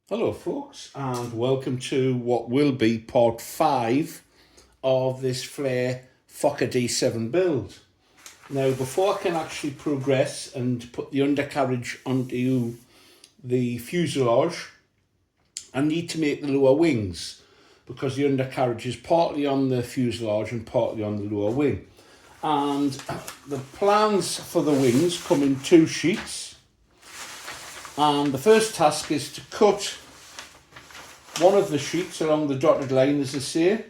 Hello folks, and welcome to what will be part 5 of this Flare Fokker D7 build. Now before I can actually progress and put the undercarriage onto the fuselage, I need to make the lower wings because the undercarriage is partly on the fuselage and partly on the lower wing. And the plans for the wings come in 2 sheets, and the first task is to cut one of the sheets along the dotted line, as I say,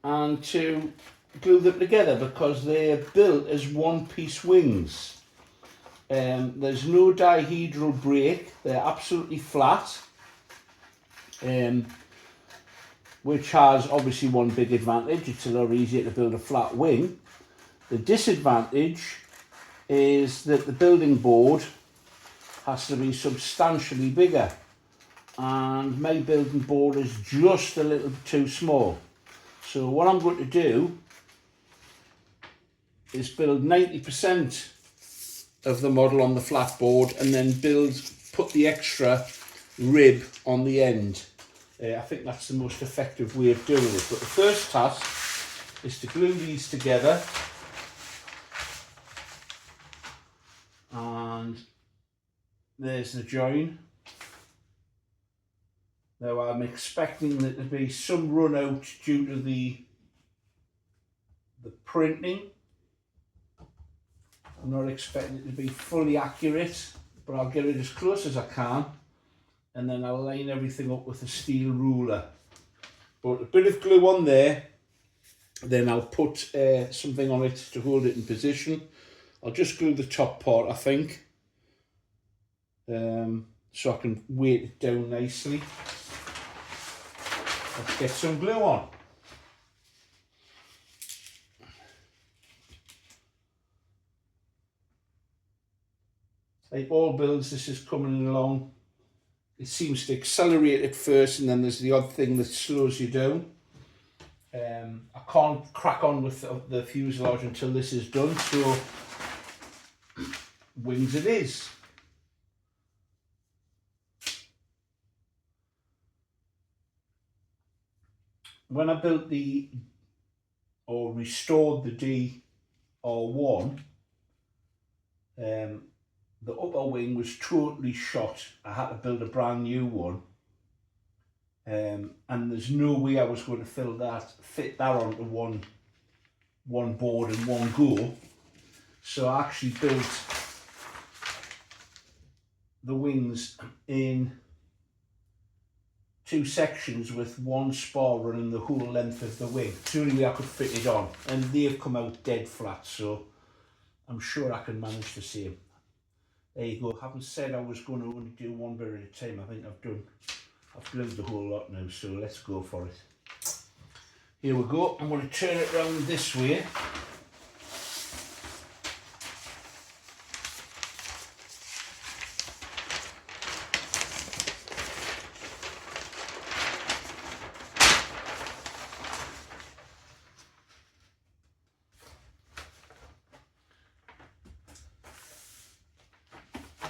and to glue them together because they're built as one-piece wings. There's no dihedral break, they're absolutely flat, which has obviously one big advantage: it's a lot easier to build a flat wing. The disadvantage is that the building board has to be substantially bigger, and my building board is just a little too small. So what I'm going to do is build 90% of the model on the flat board and then put the extra rib on the end. I think that's the most effective way of doing it. But the first task is to glue these together, and there's the join. Now I'm expecting there to be some run out due to the printing. I'm not expecting it to be fully accurate, but I'll get it as close as I can, and then I'll line everything up with a steel ruler. But a bit of glue on there, then I'll put something on it to hold it in position. I'll just glue the top part, I think, so I can weight it down nicely. Let's get some glue on. Like all builds, this is coming along. It seems to accelerate at first, and then there's the odd thing that slows you down. I can't crack on with the fuselage until this is done, so wings it is. When I built or restored the DR1, the upper wing was totally shot. I had to build a brand new one, and there's no way I was going to fit that onto one board in one go. So I actually built the wings in 2 sections with one spar running the whole length of the wing. It's the only way I could fit it on, and they've come out dead flat, so I'm sure I can manage the same. There you go. I haven't said I was going to only do one bit at a time. I think I've glued the whole lot now, so let's go for it. Here we go. I'm going to turn it around this way.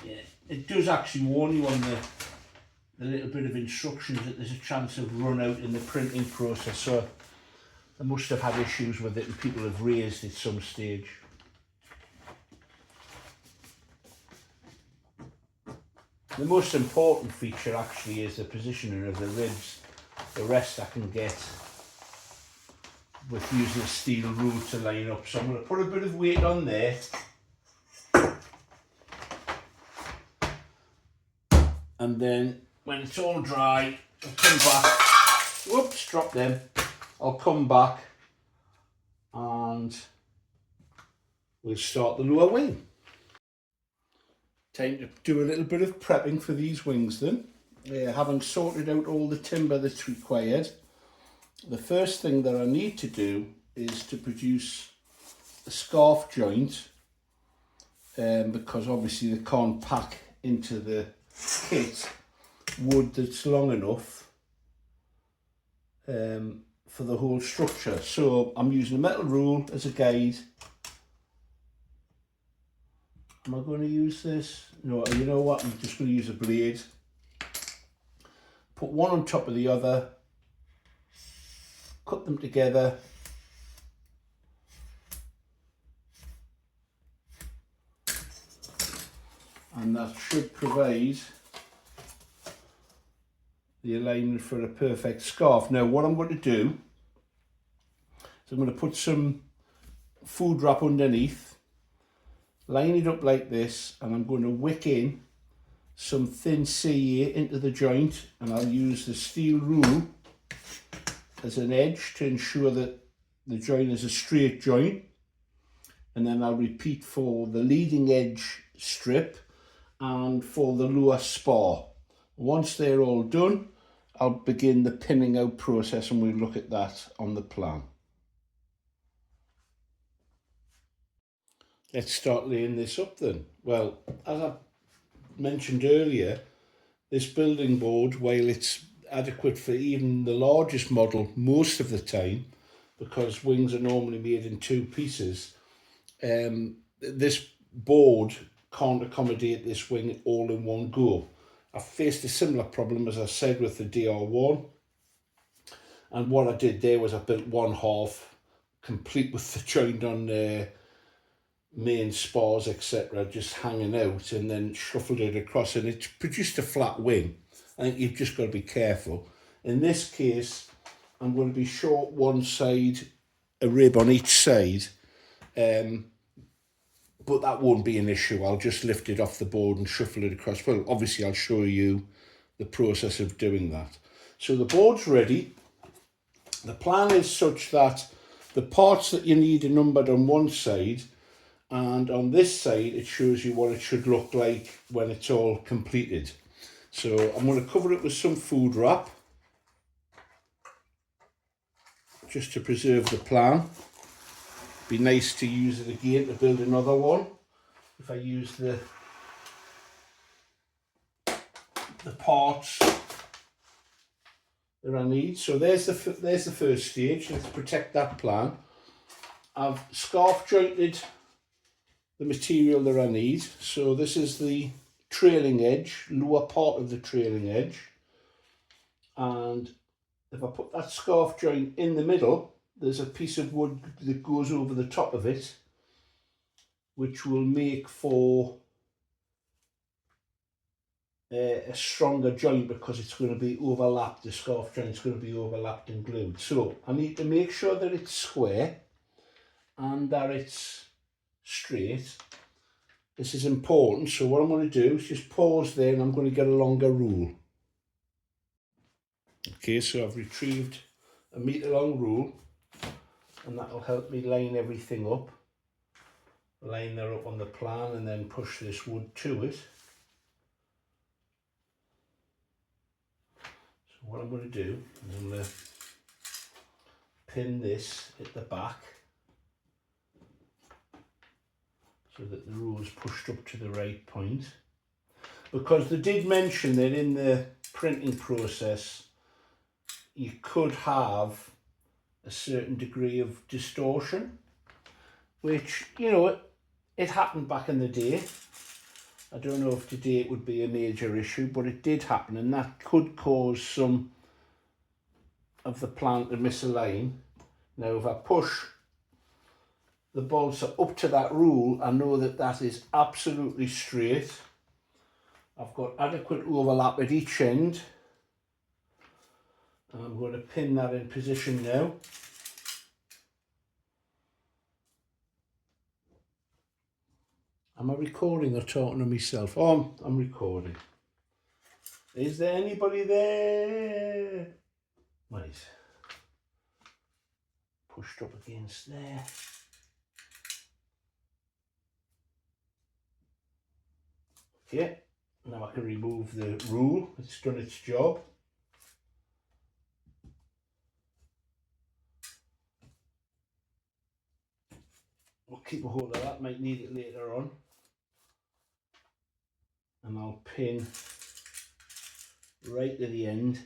Yeah, it does actually warn you on the little bit of instructions that there's a chance of run out in the printing process, so I must have had issues with it and people have raised at some stage. The most important feature actually is the positioning of the ribs. The rest I can get with using a steel rule to line up. So I'm going to put a bit of weight on there, and then when it's all dry, I'll come back. Whoops, drop them. I'll come back and we'll start the lower wing. Time to do a little bit of prepping for these wings then. Having sorted out all the timber that's required, the first thing that I need to do is to produce a scarf joint, because obviously they can't pack into the kit wood that's long enough for the whole structure. So I'm using a metal rule as a guide. Am I going to use this? No, you know what, I'm just going to use a blade. put one on top of the other, cut them together, and that should provide the alignment for a perfect scarf. Now what I'm going to do is I'm going to put some food wrap underneath, line it up like this, and I'm going to wick in some thin CA into the joint, and I'll use the steel rule as an edge to ensure that the joint is a straight joint, and then I'll repeat for the leading edge strip and for the lower spar. Once they're all done, I'll begin the pinning out process, and we'll look at that on the plan. Let's start laying this up then. Well, as I mentioned earlier, this building board, while it's adequate for even the largest model most of the time, because wings are normally made in two pieces, this board can't accommodate this wing all in one go. I faced a similar problem, as I said, with the DR1, and what I did there was I built one half complete with the joint on main spars, etc., just hanging out, and then shuffled it across, and it produced a flat wing. I think you've just got to be careful. In this case, I'm going to be short one side, a rib on each side, but that won't be an issue. I'll just lift it off the board and shuffle it across. Well, obviously I'll show you the process of doing that. So the board's ready. The plan is such that the parts that you need are numbered on one side, and on this side it shows you what it should look like when it's all completed. So I'm going to cover it with some food wrap just to preserve the plan. Be nice to use it again to build another one if I use the parts that I need. So there's the first stage. Let's protect that plan. I've scarf jointed the material that I need. So this is the trailing edge, lower part of the trailing edge, and if I put that scarf joint in the middle, there's a piece of wood that goes over the top of it, which will make for a stronger joint, because it's going to be overlapped. The scarf joint is going to be overlapped and glued. So I need to make sure that it's square and that it's straight. This is important, so what I'm going to do is just pause there, and I'm going to get a longer rule. Okay, so I've retrieved a metre long rule, and that will help me line everything up. Line that up on the plan and then push this wood to it. So what I'm going to do is I'm going to pin this at the back so that the rule is pushed up to the right point, because they did mention that in the printing process you could have a certain degree of distortion, which, you know, it happened back in the day. I don't know if today it would be a major issue, but it did happen, and that could cause some of the plan to misalign. Now if I push the balsa up to that rule, I know that that is absolutely straight. I've got adequate overlap at each end. And I'm going to pin that in position now. Am I recording or talking to myself? Oh, I'm recording. Is there anybody there? Right. Pushed up against there. Okay, now I can remove the rule. It's done its job. I'll keep a hold of that, might need it later on. And I'll pin right to the end.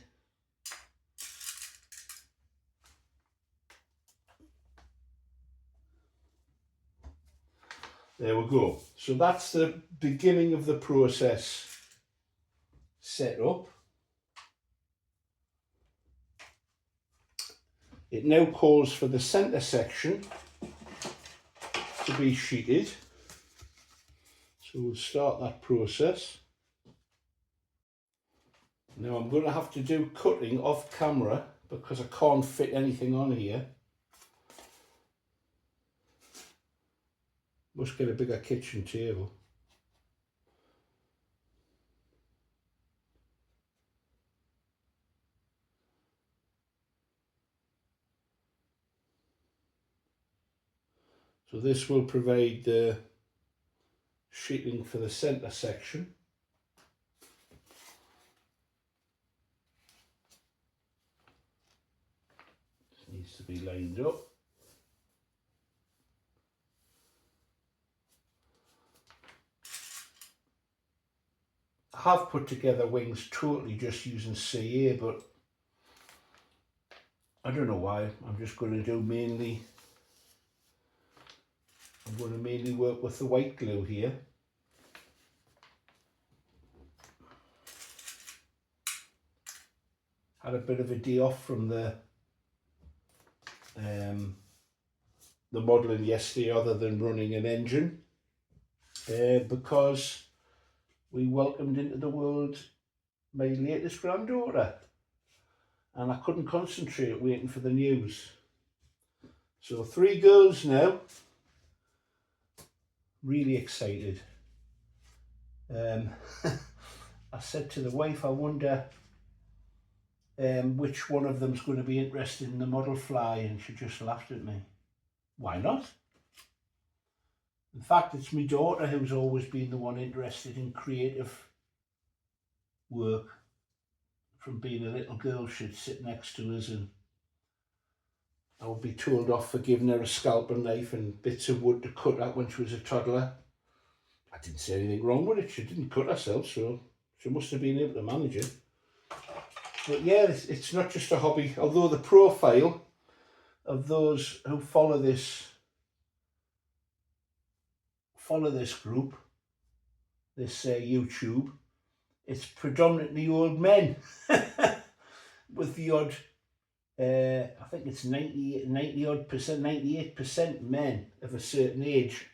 There we go. So that's the beginning of the process set up. It now calls for the centre section to be sheeted. So we'll start that process. Now I'm going to have to do cutting off camera because I can't fit anything on here. Must get a bigger kitchen table. So this will provide the sheeting for the centre section. It needs to be lined up. I have put together wings totally just using CA, but I don't know why. I'm just going to do mainly, I'm going to mainly work with the white glue here. Had a bit of a day off from the modelling yesterday, other than running an engine, because we welcomed into the world my latest granddaughter, and I couldn't concentrate waiting for the news. So 3 girls now. Really excited. I said to the wife, I wonder which one of them's going to be interested in the model fly, and she just laughed at me. Why not? In fact, it's my daughter who's always been the one interested in creative work. From being a little girl, she'd sit next to us and I would be told off for giving her a scalpel knife and bits of wood to cut at when she was a toddler. I didn't say anything wrong with it. She didn't cut herself, so she must have been able to manage it. But yeah, it's not just a hobby, although the profile of those who follow this group, this YouTube, it's predominantly old men with the odd, I think it's 90 odd percent, 98% men of a certain age.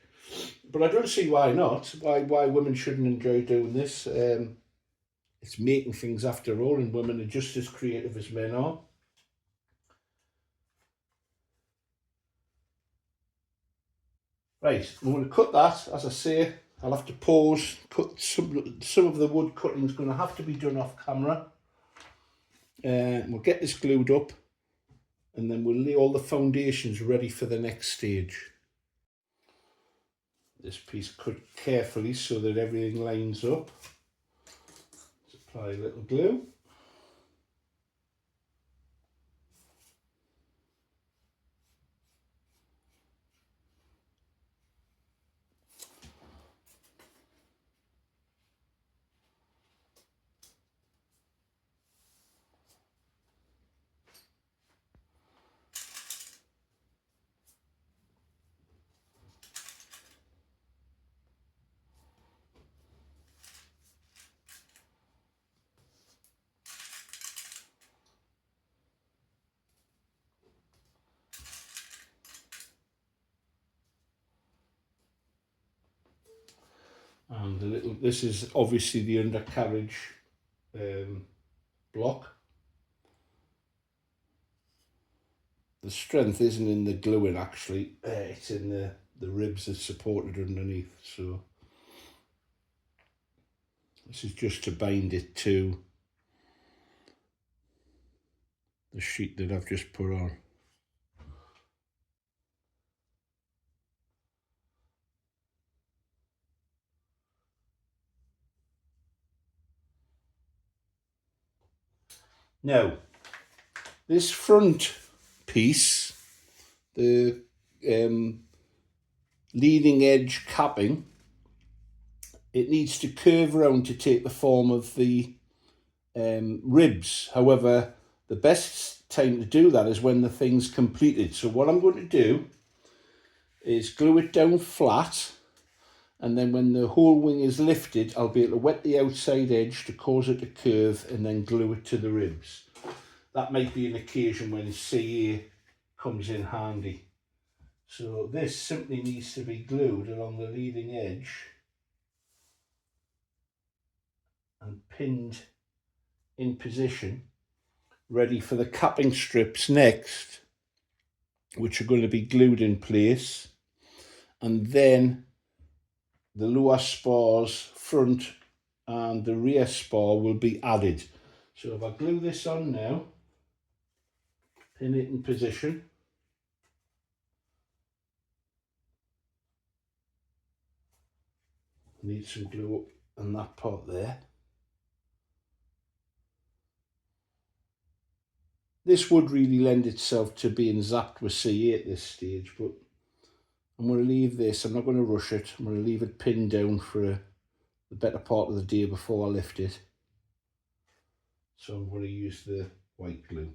But I don't see why not, why women shouldn't enjoy doing this. It's making things after all, and women are just as creative as men are. Right, I'm going to cut that. As I say, I'll have to pause, cut some of the wood cutting is going to have to be done off camera. We'll get this glued up, and then we'll lay all the foundations ready for the next stage. This piece cut carefully so that everything lines up. Let's apply a little glue. And this is obviously the undercarriage block. The strength isn't in the gluing actually, it's in the ribs that support it underneath. So this is just to bind it to the sheet that I've just put on. Now, this front piece, the leading edge capping, it needs to curve around to take the form of the ribs. However, the best time to do that is when the thing's completed. So what I'm going to do is glue it down flat, and then when the whole wing is lifted, I'll be able to wet the outside edge to cause it to curve and then glue it to the ribs. That might be an occasion when CA comes in handy. So this simply needs to be glued along the leading edge and pinned in position, ready for the capping strips next, which are going to be glued in place, and then the lower spars front and the rear spar will be added. So if I glue this on now, pin it in position, need some glue on that part there. This would really lend itself to being zapped with CA at this stage, but I'm going to leave this, I'm not going to rush it, I'm going to leave it pinned down for the better part of the day before I lift it. So I'm going to use the white glue.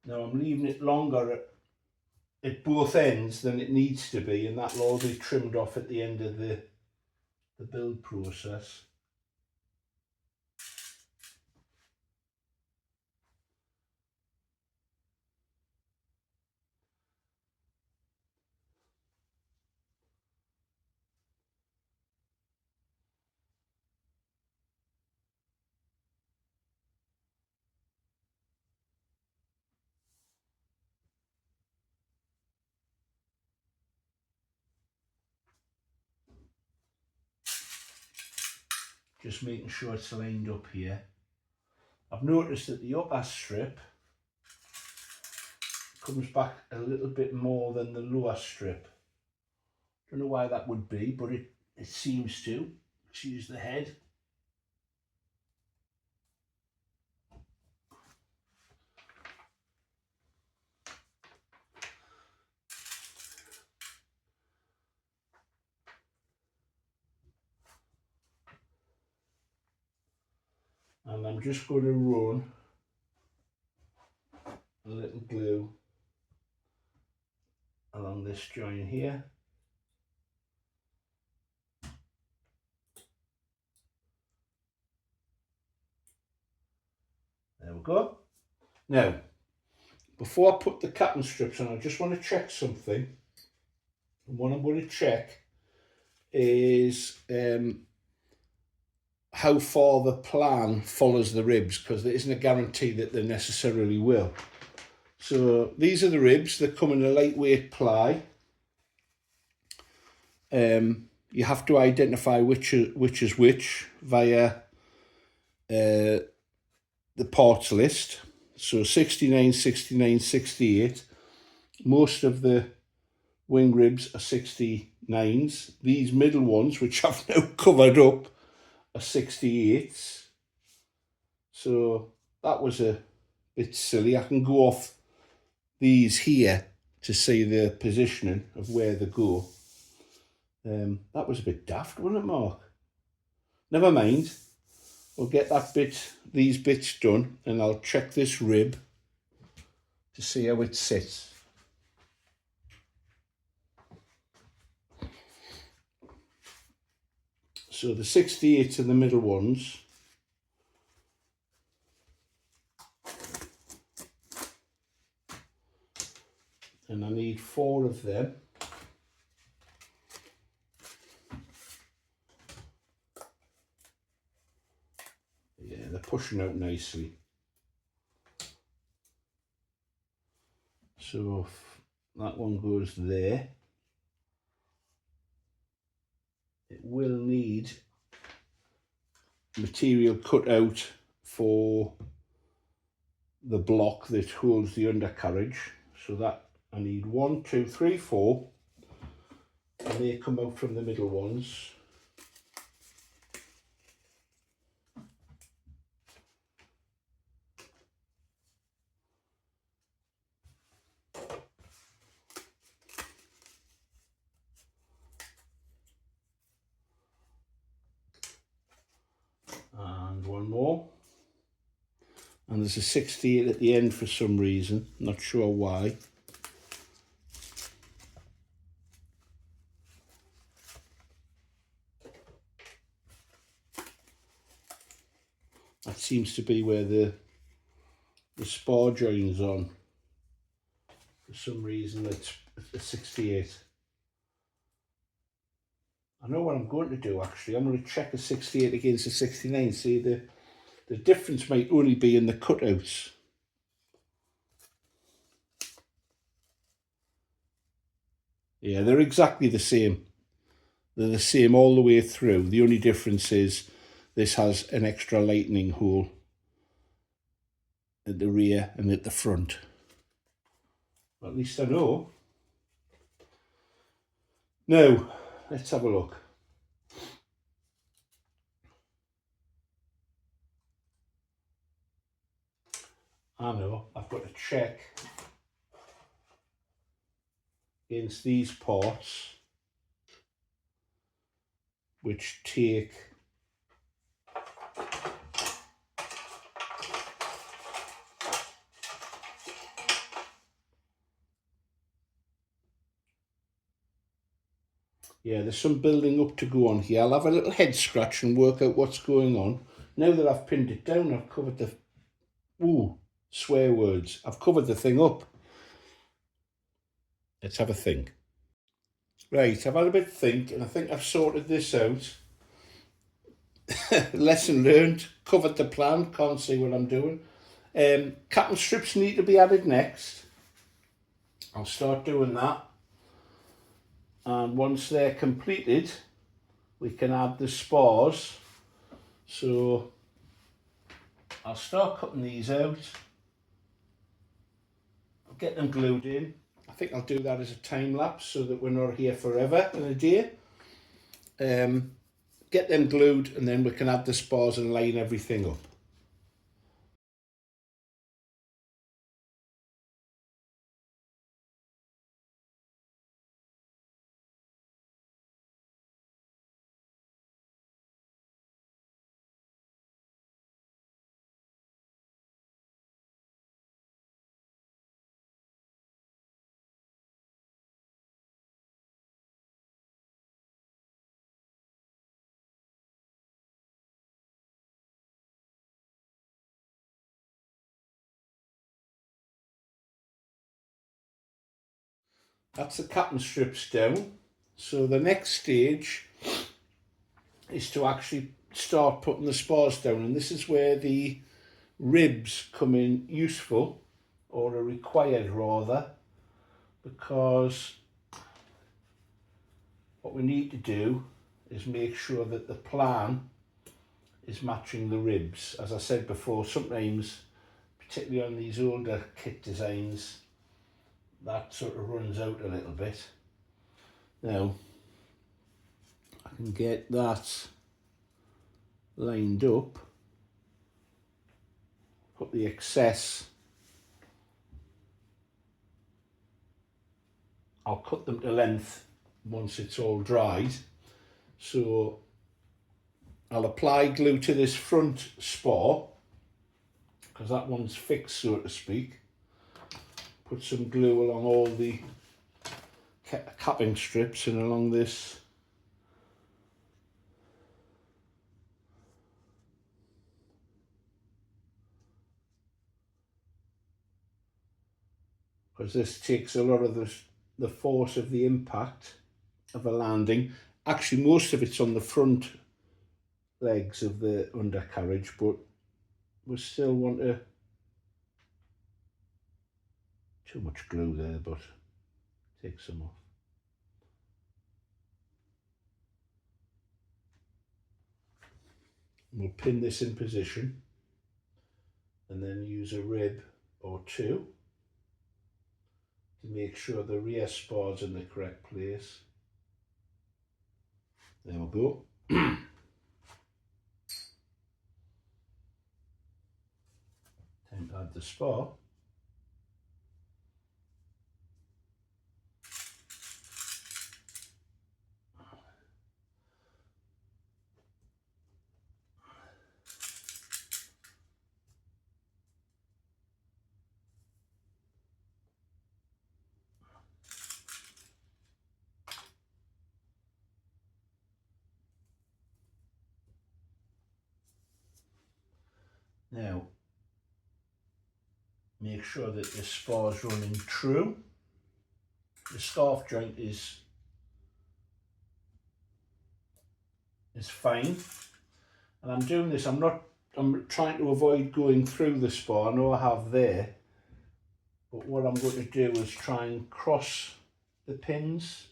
Now I'm leaving it longer at both ends than it needs to be, and that will all be trimmed off at the end of the build process. Just making sure it's lined up here. I've noticed that the upper strip comes back a little bit more than the lower strip. Don't know why that would be, but it seems to. Let's use the head. And I'm just going to run a little glue along this joint here. There we go. Now, before I put the capping strips on, I just want to check something. And what I'm going to check is how far the plan follows the ribs, because there isn't a guarantee that they necessarily will. So these are the ribs. They come in a lightweight ply. You have to identify which is which via the parts list. So 69, 69, 68. Most of the wing ribs are 69s. These middle ones, which I've now covered up, are 68s. So that was a bit silly. I can go off these here to see the positioning of where they go. That was a bit daft, wasn't it, Mark? Never mind. We'll get these bits done, and I'll check this rib to see how it sits. So the 68 are the middle ones. And I need 4 of them. Yeah, they're pushing out nicely. So that one goes there. It will need material cut out for the block that holds the undercarriage. So that I need 1, 2, 3, 4. And they come out from the middle ones. And one more. And there's a 68 at the end for some reason, not sure why. That seems to be where the spar joins on. For some reason it's a 68. I know what I'm going to do actually. I'm going to check a 68 against a 69. See, the difference might only be in the cutouts. Yeah, they're exactly the same. They're the same all the way through. The only difference is this has an extra lightning hole at the rear and at the front. Well, at least I know. Now, let's have a look. I know, I've got to check against these parts, which take yeah, there's some building up to go on here. I'll have a little head scratch and work out what's going on. Now that I've pinned it down, I've covered the, swear words. I've covered the thing up. Let's have a think. Right, I've had a bit of think and I think I've sorted this out. Lesson learned, covered the plan, can't see what I'm doing. Cap strips need to be added next. I'll start doing that. And once they're completed, we can add the spars. So I'll start cutting these out. I'll get them glued in. I think I'll do that as a time lapse so that we're not here forever in a day. Get them glued and then we can add the spars and line everything up. That's the cap and strips down. So the next stage is to actually start putting the spars down, and this is where the ribs come in useful, or are required rather, because what we need to do is make sure that the plan is matching the ribs. As I said before, sometimes, particularly on these older kit designs, that sort of runs out a little bit. Now, I can get that lined up, put the excess, I'll cut them to length once it's all dried. So I'll apply glue to this front spar, because that one's fixed, so to speak. Put some glue along all the capping strips and along this because this takes a lot of the force of the impact of a landing. Actually, most of it's on the front legs of the undercarriage, but we still want to, too much glue there, but take some off. We'll pin this in position and then use a rib or two to make sure the rear spar's in the correct place. There we go. Time to add the spar. Now, make sure that the spar is running true. The scarf joint is fine. And I'm doing this, I'm trying to avoid going through the spar. I know I have there, but what I'm going to do is try and cross the pins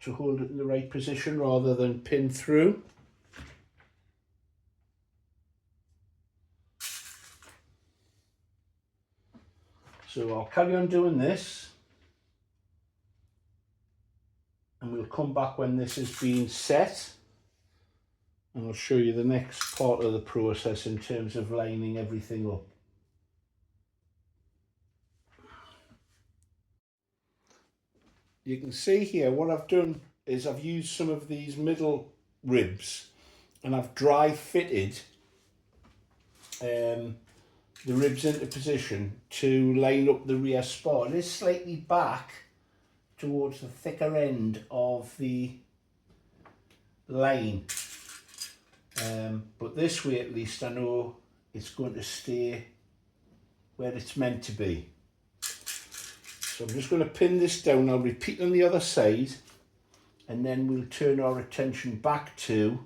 to hold it in the right position rather than pin through. So I'll carry on doing this, and we'll come back when this is being set, and I'll show you the next part of the process in terms of lining everything up. You can see here what I've done is I've used some of these middle ribs and I've dry fitted the ribs into position to line up the rear spar. It is slightly back towards the thicker end of the line, but this way at least I know it's going to stay where it's meant to be. So I'm just going to pin this down. I'll repeat on the other side, and then we'll turn our attention back to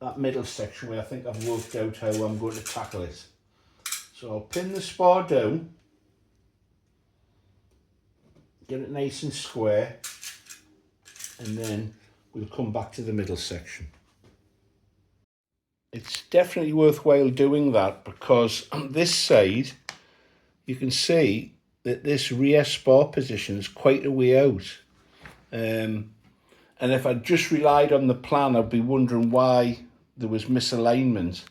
that middle section where I think I've worked out how I'm going to tackle it. So I'll pin the spar down, get it nice and square, and then we'll come back to the middle section. It's definitely worthwhile doing that because on this side you can see that this rear spar position is quite a way out. And if I just relied on the plan, I'd be wondering why there was misalignment.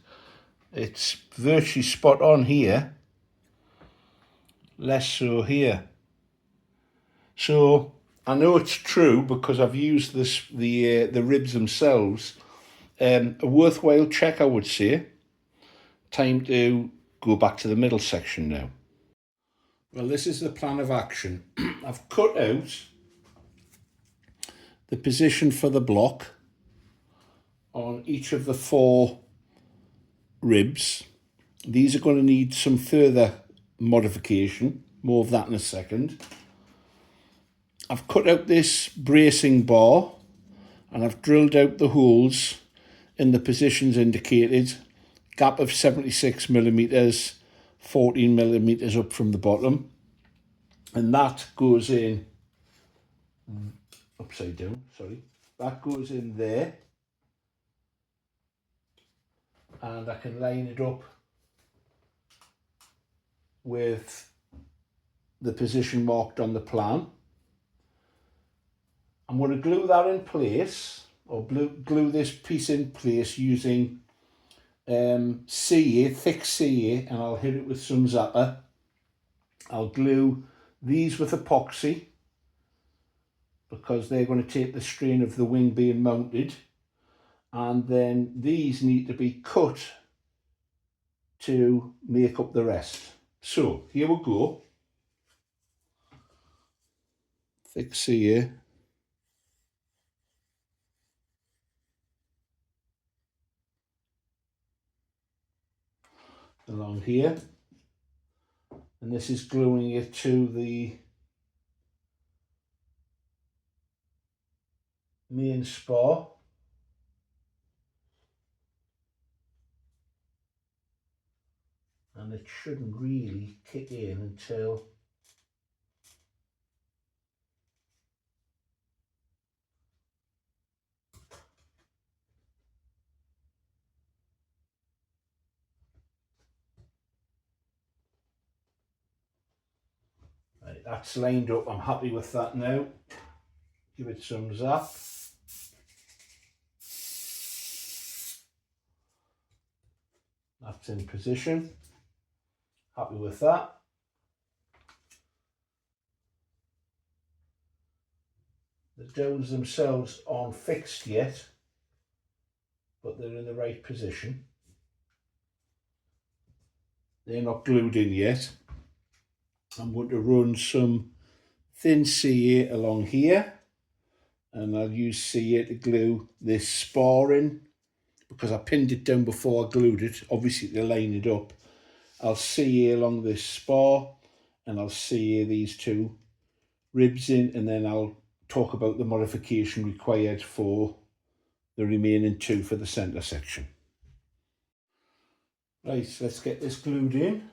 It's virtually spot on here, less so here. So I know it's true because I've used the ribs themselves. A worthwhile check, I would say. Time to go back to the middle section now. Well, this is the plan of action. I've cut out the position for the block on each of the 4 ribs. These are going to need some further modification, more of that in a second. I've cut out this bracing bar and I've drilled out the holes in the positions indicated, gap of 76mm, 14mm up from the bottom, and that goes in upside down, sorry, that goes in there, and I can line it up with the position marked on the plan. I'm going to glue that in place, or glue this piece in place using CA, thick CA, and I'll hit it with some zapper. I'll glue these with epoxy because they're going to take the strain of the wing being mounted, and then these need to be cut to make up the rest. So here we go. Thick CA. Along here, and this is gluing it to the main spar. And it shouldn't really kick in until right, that's lined up. I'm happy with that now. Give it some zap. That's in position. Happy with that. The dowels themselves aren't fixed yet, but they're in the right position. They're not glued in yet. I'm going to run some thin CA along here, and I'll use CA to glue this spar in because I pinned it down before I glued it, obviously to line it up. I'll see along this spar, and I'll see these two ribs in, and then I'll talk about the modification required for the remaining two for the centre section. Right, so let's get this glued in.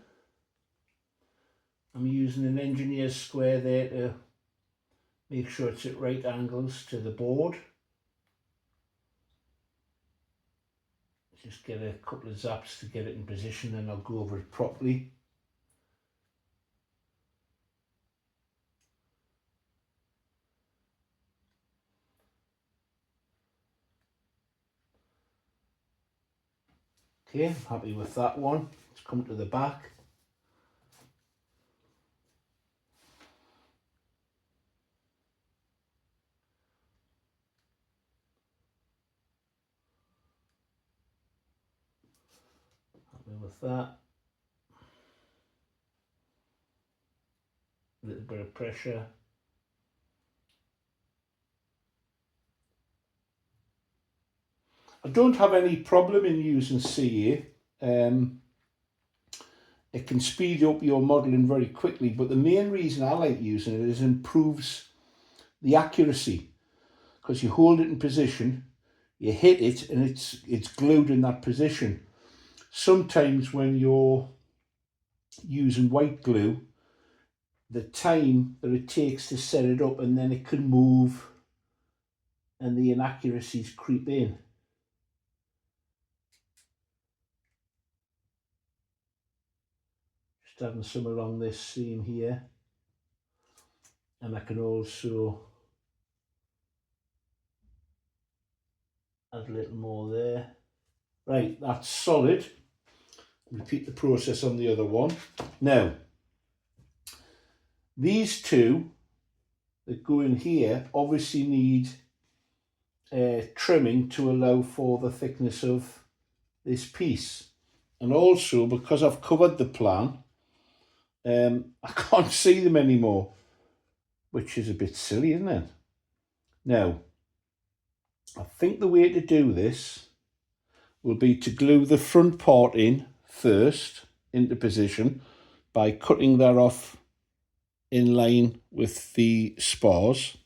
I'm using an engineer's square there to make sure it's at right angles to the board. Just get a couple of zaps to get it in position, and I'll go over it properly. Okay, I'm happy with that one. Let's come to the back. Happy with that. A little bit of pressure. I don't have any problem in using CA. It can speed up your modelling very quickly, but the main reason I like using it is it improves the accuracy, because you hold it in position, you hit it, and it's glued in that position. Sometimes when you're using white glue, the time that it takes to set it up, and then it can move and the inaccuracies creep in. Just having some along this seam here, and I can also add a little more there. Right, that's solid. Repeat the process on the other one. Now, these two that go in here obviously need trimming to allow for the thickness of this piece. And also, because I've covered the plan, I can't see them anymore, which is a bit silly, isn't it? Now, I think the way to do this will be to glue the front part in first into position by cutting that off in line with the spars.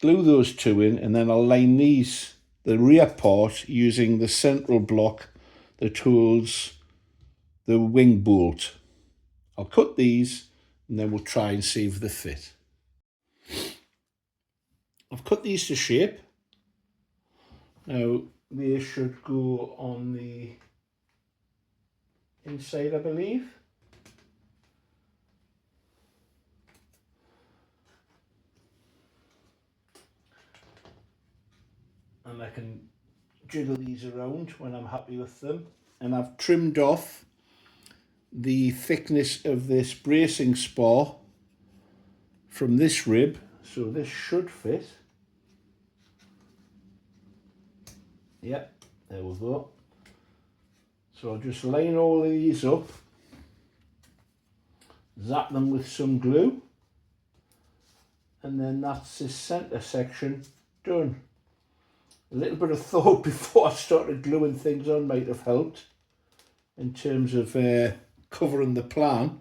Glue those two in, and then I'll line the rear part using the central block that holds the wing bolt. I'll cut these, and then we'll try and see if they fit. I've cut these to shape. Now, they should go on the inside, I believe. And I can jiggle these around when I'm happy with them. And I've trimmed off the thickness of this bracing spar from this rib, so this should fit. Yep, there we go. So I'll just line all of these up, zap them with some glue, and then that's this centre section done. A little bit of thought before I started gluing things on might have helped in terms of covering the plan,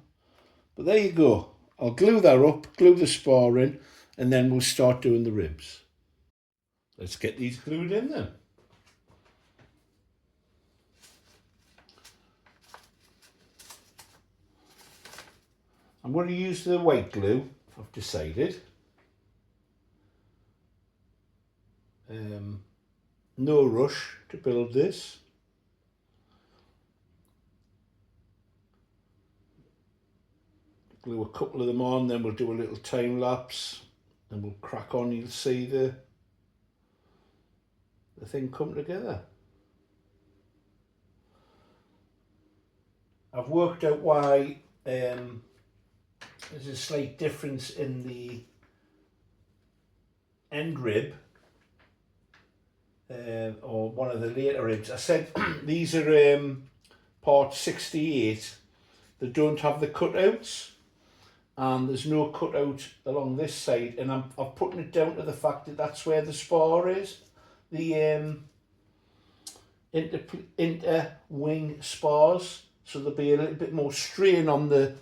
but there you go. I'll glue that up, glue the spar in, and then we'll start doing the ribs. Let's get these glued in then. I'm going to use the white glue, I've decided. No rush to build this. Glue a couple of them on, then we'll do a little time lapse and we'll crack on. You'll see the thing come together. I've worked out why there's a slight difference in the end rib, or one of the later ribs. I said these are part 68. They don't have the cutouts, and there's no cutout along this side, and I'm putting it down to the fact that that's where the spar is. The wing spars, so there'll be a little bit more strain on the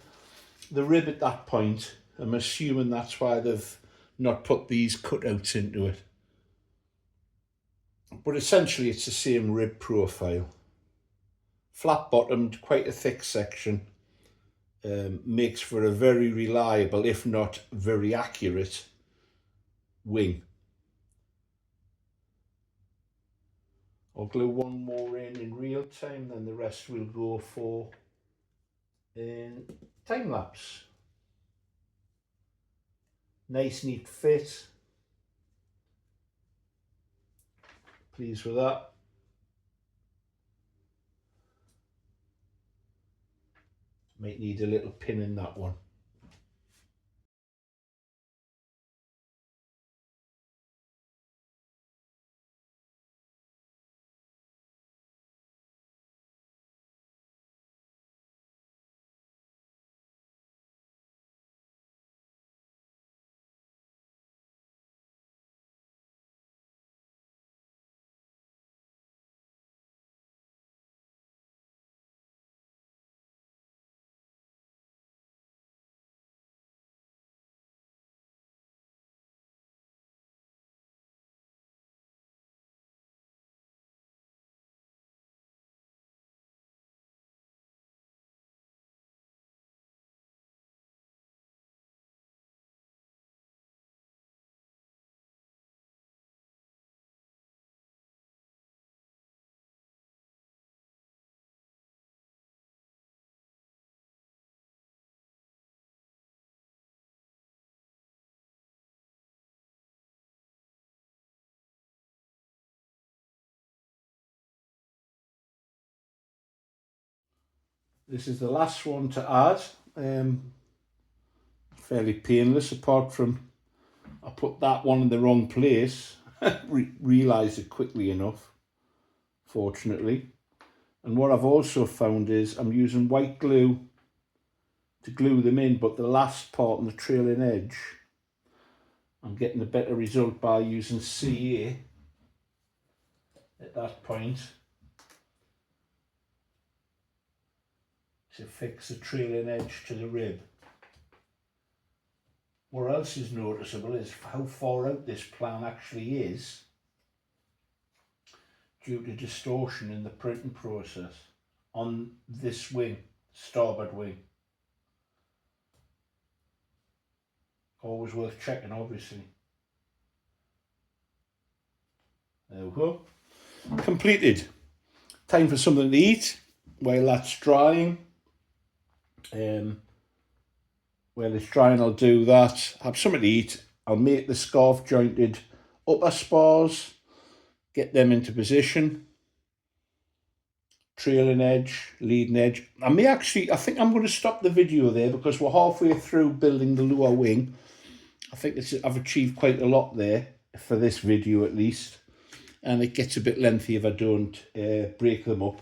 rib at that point. I'm assuming that's why they've not put these cutouts into it. But essentially it's the same rib profile. Flat bottomed, quite a thick section. Makes for a very reliable, if not very accurate, wing. I'll glue one more in real time, then the rest will go for in time lapse. Nice neat fit. Pleased with that. Might need a little pin in that one. This is the last one to add. Fairly painless, apart from I put that one in the wrong place. Realised it quickly enough, fortunately. And what I've also found is I'm using white glue to glue them in, but the last part on the trailing edge, I'm getting a better result by using CA at that point to fix the trailing edge to the rib. What else is noticeable is how far out this plan actually is due to distortion in the printing process on this wing, starboard wing. Always worth checking, obviously. There we go. Completed. Time for something to eat while that's drying. While it's drying, I'll do that. Have something to eat. I'll make the scarf jointed upper spars, get them into position. Trailing edge, leading edge. I think I'm going to stop the video there because we're halfway through building the lower wing. I think I've achieved quite a lot there for this video at least. And it gets a bit lengthy if I don't break them up.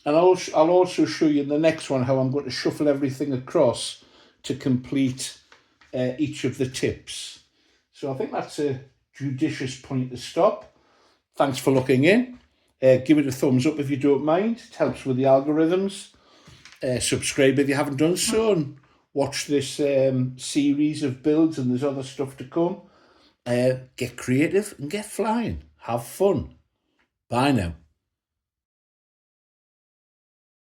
And I'll also show you in the next one how I'm going to shuffle everything across to complete each of the tips. So I think that's a judicious point to stop. Thanks for looking in. Give it a thumbs up if you don't mind. It helps with the algorithms. Subscribe if you haven't done so, and watch this series of builds, and there's other stuff to come. Get creative and get flying. Have fun. Bye now.